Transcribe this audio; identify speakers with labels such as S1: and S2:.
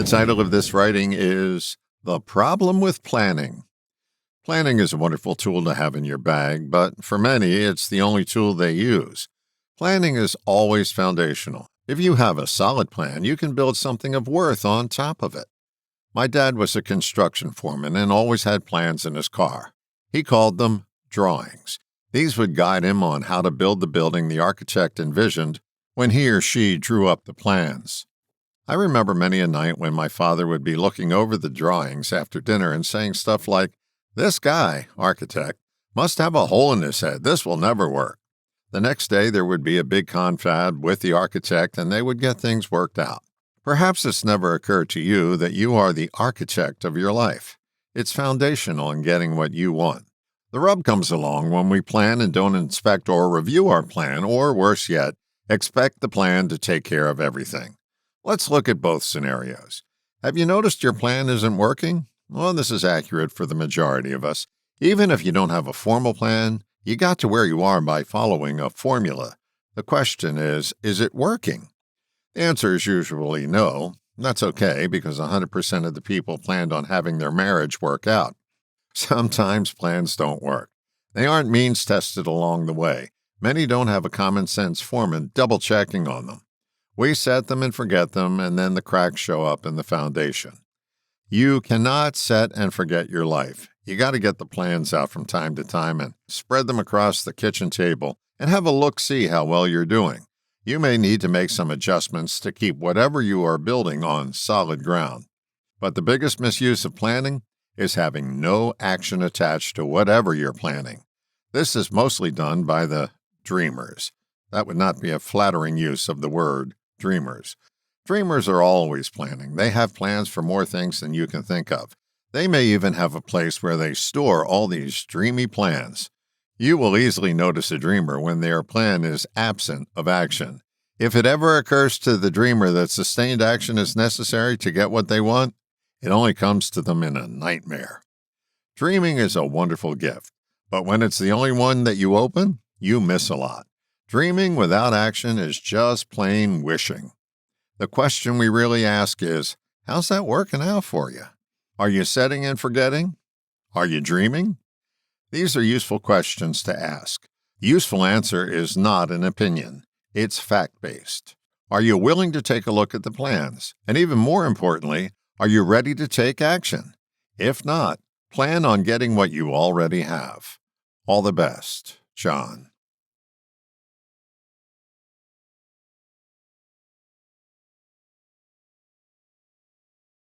S1: The title of this writing is The Problem with Planning. Planning is a wonderful tool to have in your bag, but for many, it's the only tool they use. Planning is always foundational. If you have a solid plan, you can build something of worth on top of it. My dad was a construction foreman and always had plans in his car. He called them drawings. These would guide him on how to build the building the architect envisioned when he or she drew up the plans. I remember many a night when my father would be looking over the drawings after dinner and saying stuff like, "This guy, architect, must have a hole in his head. This will never work." The next day there would be a big confab with the architect and they would get things worked out. Perhaps it's never occurred to you that you are the architect of your life. It's foundational in getting what you want. The rub comes along when we plan and don't inspect or review our plan, or worse yet, expect the plan to take care of everything. Let's look at both scenarios. Have you noticed your plan isn't working? Well, this is accurate for the majority of us. Even if you don't have a formal plan, you got to where you are by following a formula. The question is it working? The answer is usually no. That's okay, because 100% of the people planned on having their marriage work out. Sometimes plans don't work. They aren't means tested along the way. Many don't have a common sense foreman double-checking on them. We set them and forget them, and then the cracks show up in the foundation. You cannot set and forget your life. You got to get the plans out from time to time and spread them across the kitchen table and have a look-see how well you're doing. You may need to make some adjustments to keep whatever you are building on solid ground. But the biggest misuse of planning is having no action attached to whatever you're planning. This is mostly done by the dreamers. That would not be a flattering use of the word dreamers. Dreamers are always planning. They have plans for more things than you can think of. They may even have a place where they store all these dreamy plans. You will easily notice a dreamer when their plan is absent of action. If it ever occurs to the dreamer that sustained action is necessary to get what they want, it only comes to them in a nightmare. Dreaming is a wonderful gift, but when it's the only one that you open, you miss a lot. Dreaming without action is just plain wishing. The question we really ask is, how's that working out for you? Are you setting and forgetting? Are you dreaming? These are useful questions to ask. The useful answer is not an opinion. It's fact-based. Are you willing to take a look at the plans? And even more importantly, are you ready to take action? If not, plan on getting what you already have. All the best, John.